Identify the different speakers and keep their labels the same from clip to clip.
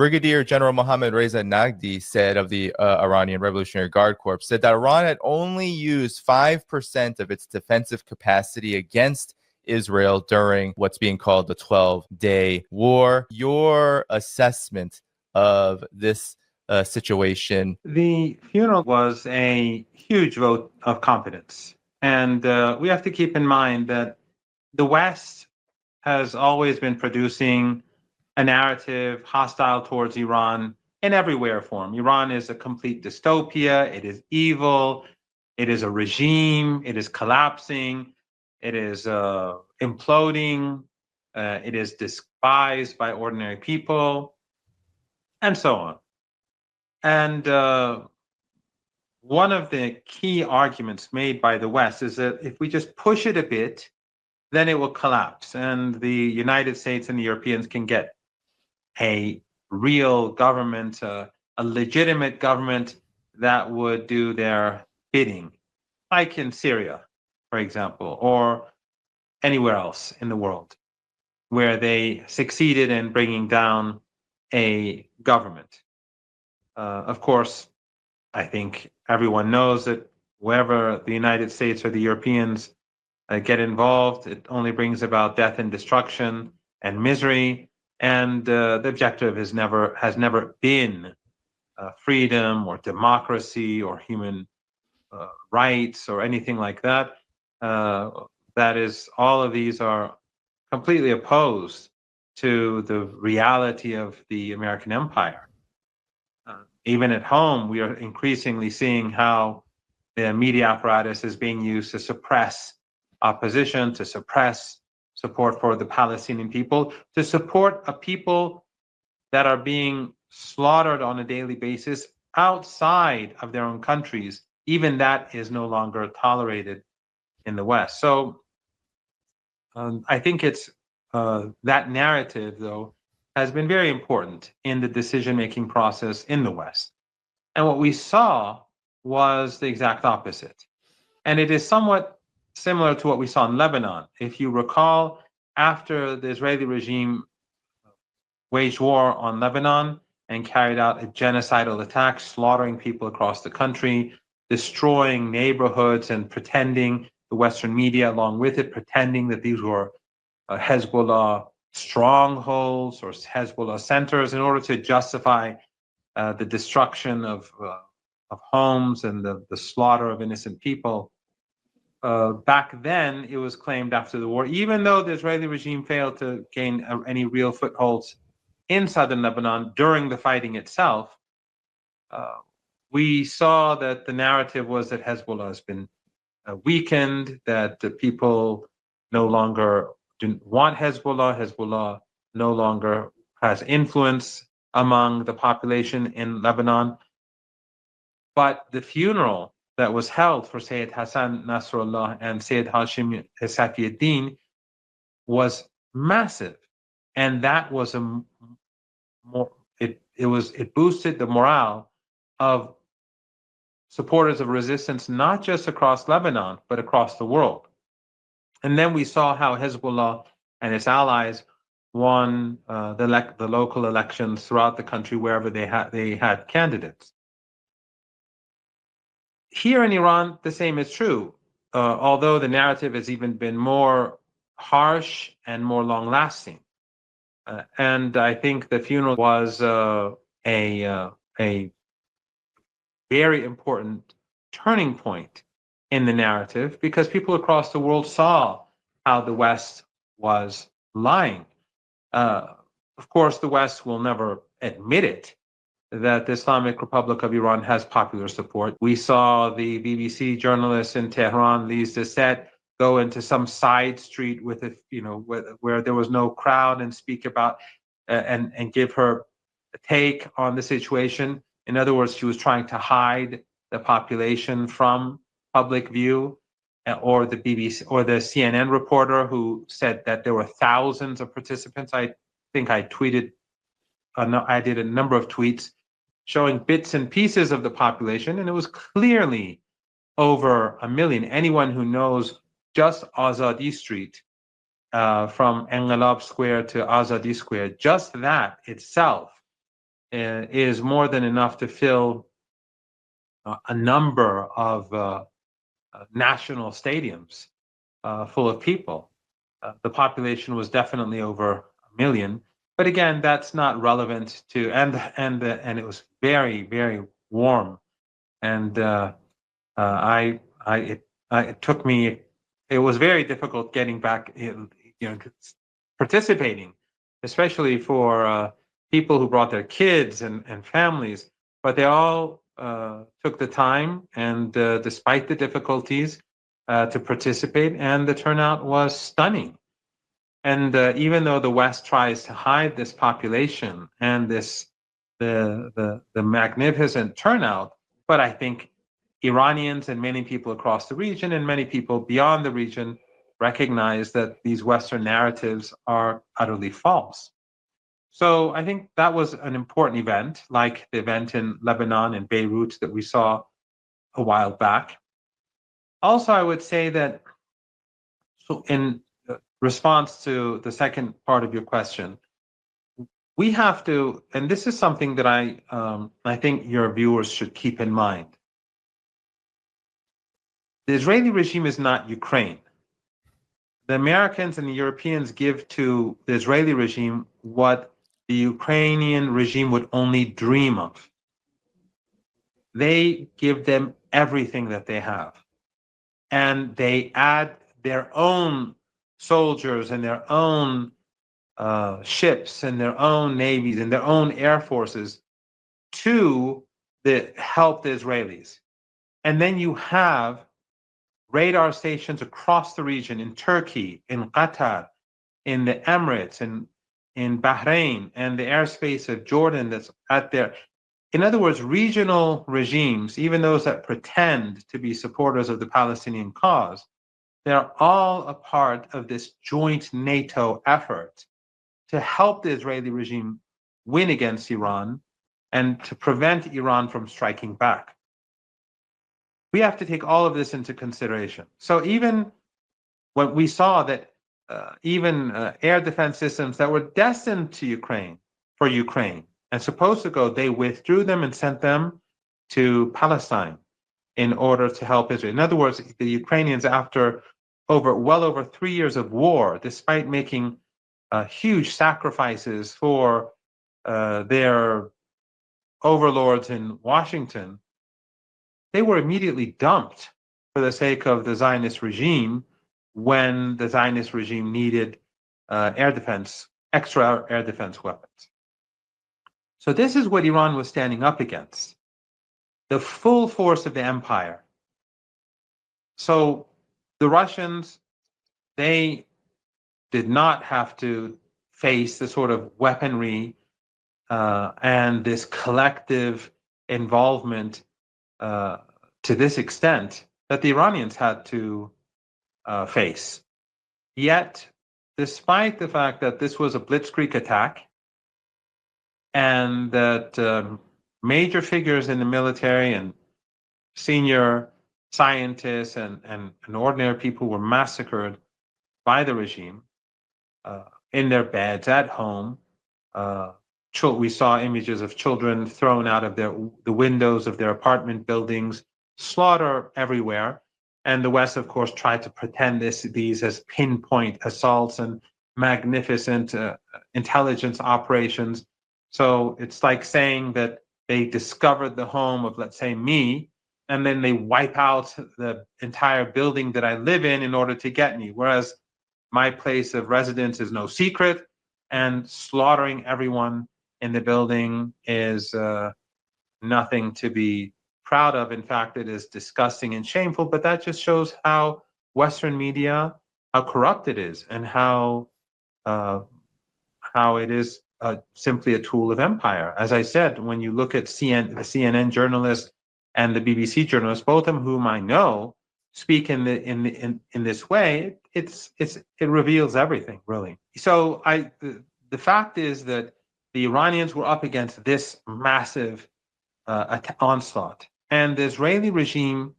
Speaker 1: Brigadier General Mohammad Reza Nagdi said of the Iranian Revolutionary Guard Corps, said that Iran had only used 5% of its defensive capacity against Israel during what's being called the 12-day war. Your assessment of this situation?
Speaker 2: The funeral was a huge vote of confidence. And we have to keep in mind that the West has always been producing a narrative hostile towards Iran in every way or form. Iran is a complete dystopia. It is evil. It is a regime. It is collapsing. It is imploding. It is despised by ordinary people, and so on. And one of the key arguments made by the West is that if we just push it a bit, then it will collapse, and the United States and the Europeans can get a real government, a legitimate government that would do their bidding, like in Syria, for example, or anywhere else in the world where they succeeded in bringing down a government. Of course, I think everyone knows that wherever the United States or the Europeans get involved, it only brings about death and destruction and misery. And the objective has never been freedom or democracy or human rights or anything like that. That is, all of these are completely opposed to the reality of the American empire. Even at home, we are increasingly seeing how the media apparatus is being used to suppress opposition, to suppress support for the Palestinian people, to support a people that are being slaughtered on a daily basis outside of their own countries. Even that is no longer tolerated in the West. So I think it's that narrative, though, has been very important in the decision-making process in the West. And what we saw was the exact opposite. And it is somewhat similar to what we saw in Lebanon. If you recall, after the Israeli regime waged war on Lebanon and carried out a genocidal attack, slaughtering people across the country, destroying neighborhoods and pretending, the Western media along with it, pretending that these were Hezbollah strongholds or Hezbollah centers in order to justify the destruction of homes and the slaughter of innocent people. Back then, it was claimed after the war, even though the Israeli regime failed to gain any real footholds in southern Lebanon during the fighting itself, we saw that the narrative was that Hezbollah has been weakened, that the people no longer didn't want Hezbollah. Hezbollah no longer has influence among the population in Lebanon. But the funeral that was held for Sayyid Hassan Nasrallah and Sayyid Hashim Safieddin was massive, and that was it boosted the morale of supporters of resistance, not just across Lebanon but across the world. And then we saw how Hezbollah and its allies won the local elections throughout the country wherever they had candidates. Here in Iran, the same is true, although the narrative has even been more harsh and more long-lasting. And I think the funeral was a very important turning point in the narrative, because people across the world saw how the West was lying. Of course, the West will never admit it, that the Islamic Republic of Iran has popular support. We saw the BBC journalist in Tehran, Lise Desset, go into some side street with where there was no crowd and speak about and give her a take on the situation. In other words, she was trying to hide the population from public view. Or the BBC or the CNN reporter who said that there were thousands of participants. I think I did a number of tweets showing bits and pieces of the population, and it was clearly over 1 million. Anyone who knows just Azadi Street, from Engelab Square to Azadi Square, just that itself is more than enough to fill a number of national stadiums full of people. The population was definitely over 1 million, but again, that's not relevant to and it was very, very warm, and it took me. It was very difficult getting back, participating, especially for people who brought their kids and families. But they all took the time, and despite the difficulties, to participate, and the turnout was stunning. And even though the West tries to hide this population and the magnificent turnout, but I think Iranians and many people across the region and many people beyond the region recognize that these Western narratives are utterly false. So I think that was an important event, like the event in Lebanon and Beirut that we saw a while back. Also, I would say that, so in response to the second part of your question, we have to, and this is something that I think your viewers should keep in mind. The Israeli regime is not Ukraine. The Americans and the Europeans give to the Israeli regime what the Ukrainian regime would only dream of. They give them everything that they have, and they add their own soldiers and their own ships and their own navies and their own air forces to help the Israelis. And then you have radar stations across the region in Turkey, in Qatar, in the Emirates, and in Bahrain, and the airspace of Jordan that's out there. In other words, regional regimes, even those that pretend to be supporters of the Palestinian cause, they're all a part of this joint NATO effort to help the Israeli regime win against Iran and to prevent Iran from striking back. We have to take all of this into consideration. So even when we saw that even air defense systems that were destined to Ukraine, for Ukraine, and supposed to go, they withdrew them and sent them to Palestine in order to help Israel. In other words, the Ukrainians, after well over 3 years of war, despite making huge sacrifices for their overlords in Washington, they were immediately dumped for the sake of the Zionist regime when the Zionist regime needed extra air defense weapons. So this is what Iran was standing up against, the full force of the empire. So the Russians, they did not have to face the sort of weaponry and this collective involvement to this extent that the Iranians had to face. Yet, despite the fact that this was a blitzkrieg attack and that major figures in the military and senior scientists and ordinary people were massacred by the regime in their beds at home. We saw images of children thrown out of the windows of their apartment buildings, slaughter everywhere. And the West, of course, tried to pretend these as pinpoint assaults and magnificent intelligence operations. So it's like saying that they discovered the home of, let's say, me, and then they wipe out the entire building that I live in order to get me. Whereas my place of residence is no secret, and slaughtering everyone in the building is nothing to be proud of. In fact, it is disgusting and shameful, but that just shows how Western media, how corrupt it is, and how it is simply a tool of empire. As I said, when you look at the CNN journalist and the BBC journalist, both of whom I know, speak in this way, it reveals everything, really. So the fact is that the Iranians were up against this massive onslaught, and the Israeli regime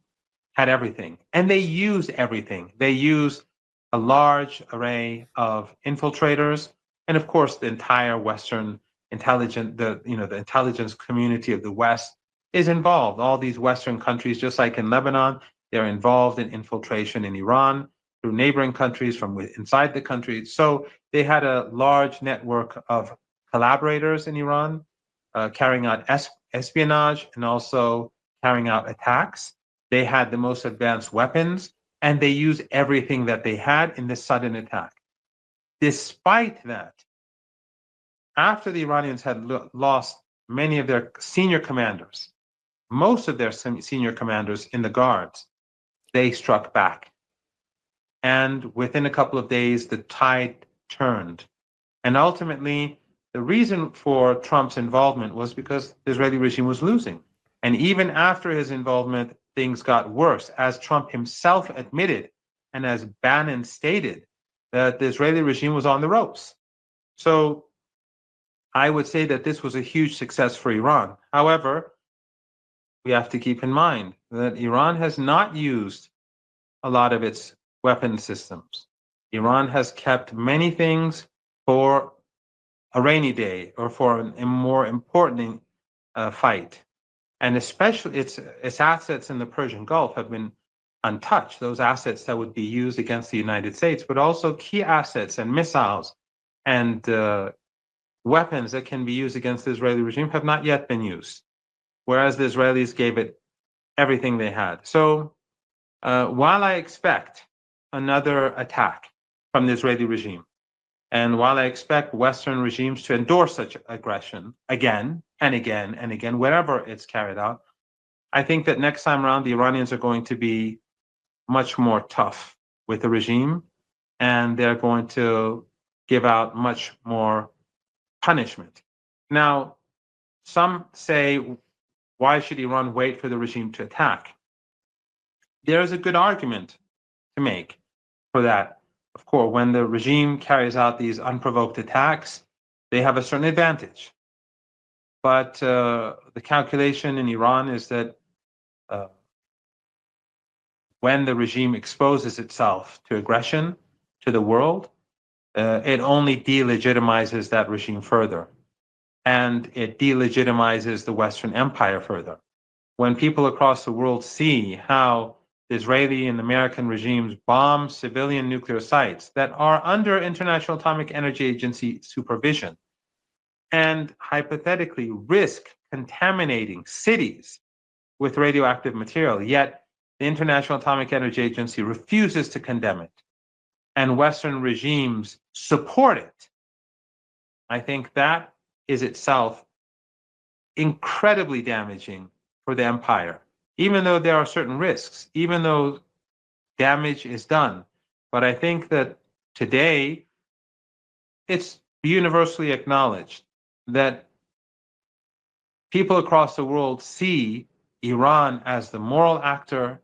Speaker 2: had everything, and they used everything. They used a large array of infiltrators, and of course, the entire Western the intelligence community of the West is involved. All these Western countries, just like in Lebanon, they're involved in infiltration in Iran through neighboring countries from inside the country. So they had a large network of collaborators in Iran, carrying out espionage and also carrying out attacks. They had the most advanced weapons, and they used everything that they had in this sudden attack. Despite that, after the Iranians had lost many of their senior commanders, most of their senior commanders in the guards, they struck back. And within a couple of days, the tide turned. And ultimately, the reason for Trump's involvement was because the Israeli regime was losing. And even after his involvement, things got worse, as Trump himself admitted, and as Bannon stated, that the Israeli regime was on the ropes. So I would say that this was a huge success for Iran. However, we have to keep in mind that Iran has not used a lot of its weapon systems. Iran has kept many things for a rainy day or for a more important fight. And especially its assets in the Persian Gulf have been untouched, those assets that would be used against the United States, but also key assets and missiles and weapons that can be used against the Israeli regime have not yet been used, whereas the Israelis gave it everything they had. So while I expect another attack from the Israeli regime, and while I expect Western regimes to endorse such aggression again and again and again, wherever it's carried out, I think that next time around, the Iranians are going to be much more tough with the regime, and they're going to give out much more punishment. Now, some say, why should Iran wait for the regime to attack? There's a good argument to make for that. Of course, when the regime carries out these unprovoked attacks, they have a certain advantage. But the calculation in Iran is that when the regime exposes itself to aggression to the world, it only delegitimizes that regime further. And it delegitimizes the Western empire further. When people across the world see how the Israeli and American regimes bomb civilian nuclear sites that are under International Atomic Energy Agency supervision and hypothetically risk contaminating cities with radioactive material, yet the International Atomic Energy Agency refuses to condemn it, and Western regimes support it, I think that is itself incredibly damaging for the empire, even though there are certain risks, even though damage is done. But I think that today it's universally acknowledged that people across the world see Iran as the moral actor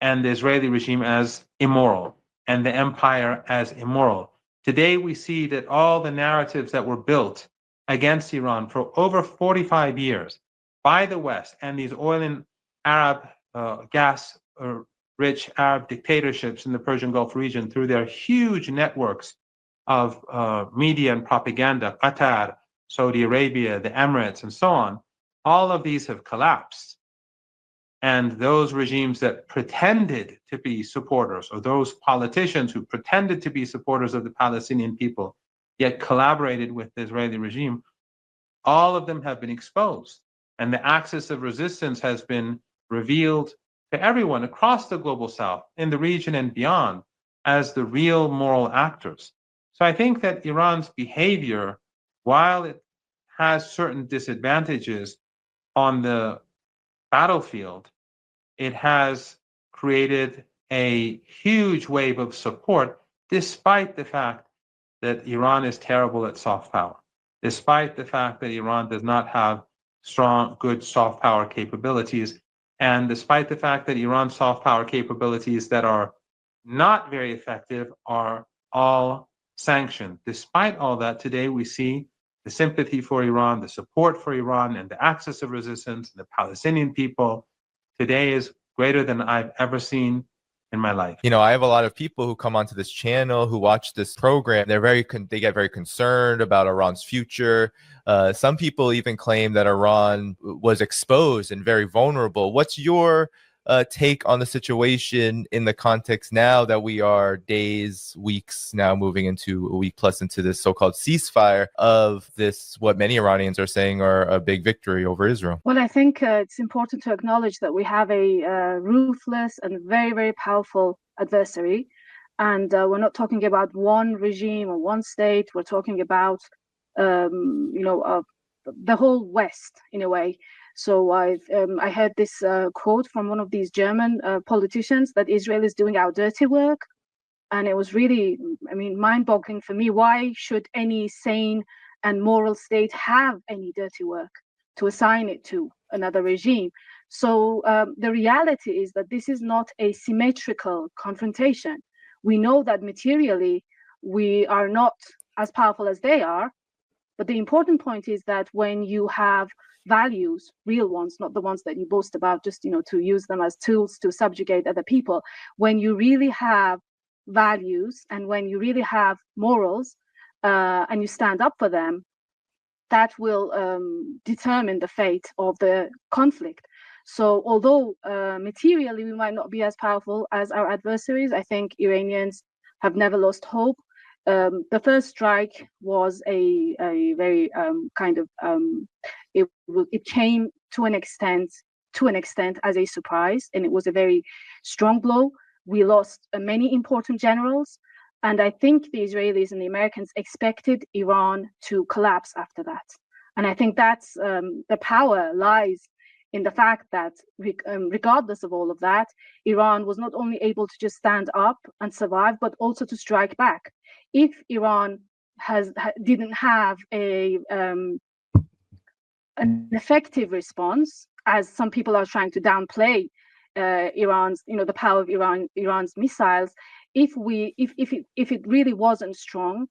Speaker 2: and the Israeli regime as immoral and the empire as immoral. Today we see that all the narratives that were built against Iran for over 45 years by the West and these oil and Arab gas rich Arab dictatorships in the Persian Gulf region through their huge networks of media and propaganda, Qatar, Saudi Arabia, the Emirates, and so on, all of these have collapsed. And those regimes that pretended to be supporters, or those politicians who pretended to be supporters of the Palestinian people, yet collaborated with the Israeli regime, all of them have been exposed. And the axis of resistance has been revealed to everyone across the global south, in the region and beyond, as the real moral actors. So I think that Iran's behavior, while it has certain disadvantages on the battlefield, it has created a huge wave of support, despite the fact that Iran is terrible at soft power, despite the fact that Iran does not have strong, good soft power capabilities, and despite the fact that Iran's soft power capabilities that are not very effective are all sanctioned. Despite all that, today we see the sympathy for Iran, the support for Iran, and the axis of resistance, the Palestinian people today is greater than I've ever seen in my life.
Speaker 1: You know, I have a lot of people who come onto this channel who watch this program. They get very concerned about Iran's future. Some people even claim that Iran was exposed and very vulnerable. What's your take on the situation in the context now that we are days, weeks now moving into a week plus into this so-called ceasefire of this, what many Iranians are saying are a big victory over Israel?
Speaker 3: Well, I think it's important to acknowledge that we have a ruthless and very, very powerful adversary. And we're not talking about one regime or one state. We're talking about, the whole West in a way. So I heard this quote from one of these German politicians that Israel is doing our dirty work. And it was really, mind-boggling for me. Why should any sane and moral state have any dirty work to assign it to another regime? So the reality is that this is not a symmetrical confrontation. We know that materially we are not as powerful as they are. But the important point is that when you have values, real ones, not the ones that you boast about, just, to use them as tools to subjugate other people, when you really have values and when you really have morals and you stand up for them, that will determine the fate of the conflict. So although materially we might not be as powerful as our adversaries, I think Iranians have never lost hope. The first strike was a very it came to an extent as a surprise, and it was a very strong blow. We lost many important generals, and I think the Israelis and the Americans expected Iran to collapse after that. And I think that's the power lies in the fact that regardless of all of that, Iran was not only able to just stand up and survive, but also to strike back. If Iran didn't have an effective response, as some people are trying to downplay Iran's, the power of Iran's missiles, if it really wasn't strong,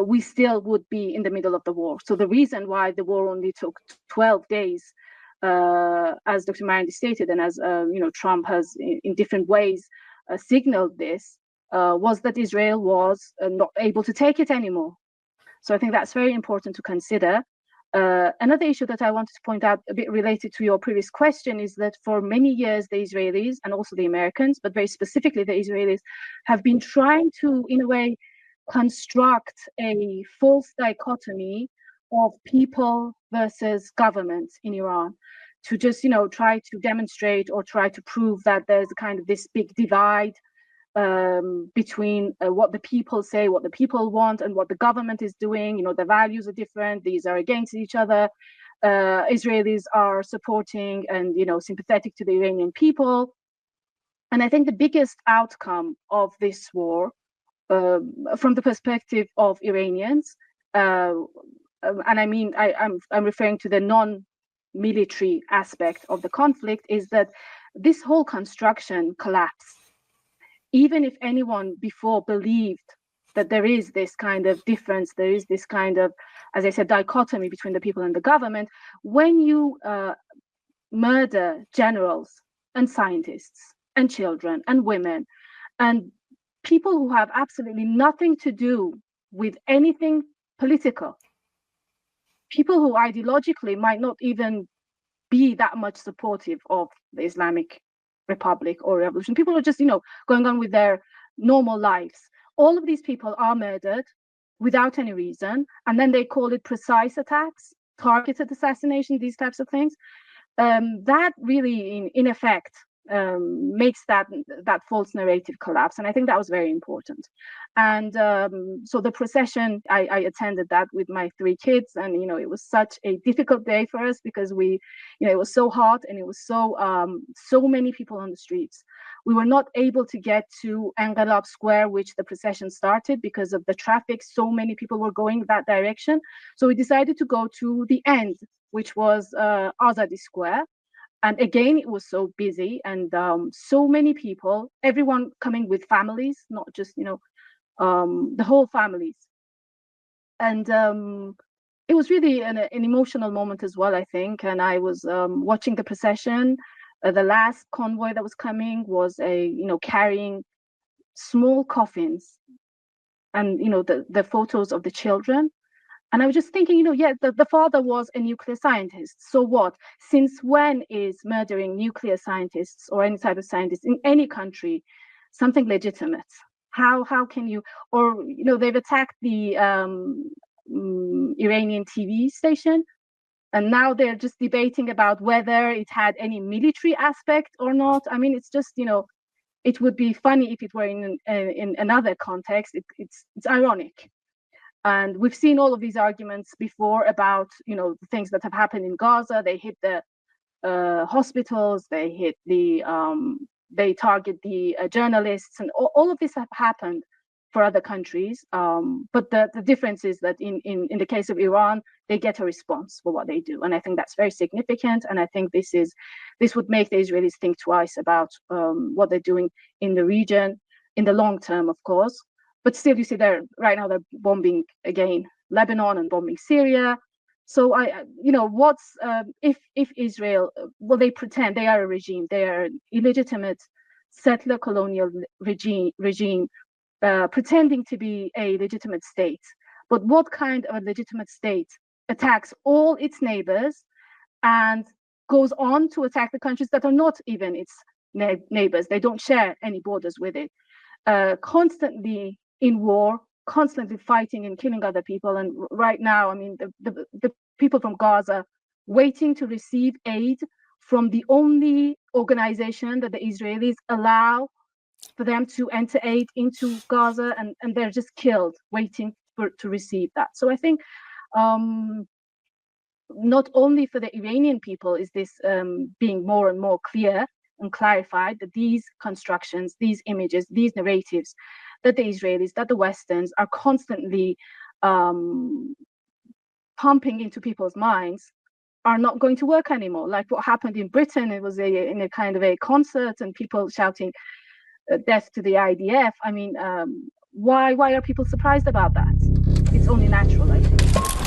Speaker 3: we still would be in the middle of the war. So the reason why the war only took 12 days, as Dr. Marandi stated, and as Trump has in different ways signaled this, was that Israel was not able to take it anymore. So I think that's very important to consider. Another issue that I wanted to point out, a bit related to your previous question, is that for many years the Israelis and also the Americans, but very specifically the Israelis, have been trying to, in a way, construct a false dichotomy of people versus government in Iran, to just try to demonstrate or try to prove that there's a kind of this big divide between what the people say, what the people want, and what the government is doing. The values are different. These are against each other. Israelis are supporting and sympathetic to the Iranian people. And I think the biggest outcome of this war, from the perspective of Iranians, and I'm referring to the non-military aspect of the conflict, is that this whole construction collapsed. Even if anyone before believed that there is this kind of difference, there is this kind of, as I said, dichotomy between the people and the government, when you murder generals and scientists and children and women and people who have absolutely nothing to do with anything political, people who ideologically might not even be that much supportive of the Islamic Republic or revolution, people are just going on with their normal lives. All of these people are murdered without any reason, and then they call it precise attacks, targeted assassination, these types of things. That really in effect makes that false narrative collapse, and I think that was very important. And so the procession, I attended that with my 3 kids, and it was such a difficult day for us because it was so hot and it was so many people on the streets. We were not able to get to Enqilab Square, which the procession started, because of the traffic. So many people were going that direction, so we decided to go to the end, which was Azadi Square. And again, it was so busy and so many people, everyone coming with families, not just, the whole families. And it was really an emotional moment as well, I think. And I was watching the procession The last convoy that was coming was carrying small coffins, and the photos of the children. And I was just thinking, the father was a nuclear scientist. So what? Since when is murdering nuclear scientists or any type of scientist in any country something legitimate? How can you? Or they've attacked the Iranian TV station, and now they're just debating about whether it had any military aspect or not. I mean, it's just it would be funny if it were in another context. It's ironic. And we've seen all of these arguments before about, the things that have happened in Gaza. They hit the hospitals, they target the journalists, and all of this have happened for other countries. But the difference is that in the case of Iran, they get a response for what they do. And I think that's very significant. And I think this would make the Israelis think twice about what they're doing in the region, in the long term, of course. But still, you see, right now they're bombing again Lebanon and bombing Syria. So if Israel, well, they pretend they are a regime, they are an illegitimate settler colonial regime, pretending to be a legitimate state. But what kind of a legitimate state attacks all its neighbors and goes on to attack the countries that are not even its neighbors? They don't share any borders with it. Constantly in war, constantly fighting and killing other people. And right now, I mean, the people from Gaza waiting to receive aid from the only organization that the Israelis allow for them to enter aid into Gaza, and they're just killed waiting to receive that. So I think not only for the Iranian people is this being more and more clear and clarified, that these constructions, these images, these narratives that the Israelis, that the Westerns are constantly pumping into people's minds are not going to work anymore. Like what happened in Britain, it was in a kind of a concert and people shouting death to the IDF. I mean, why are people surprised about that? It's only natural, I think.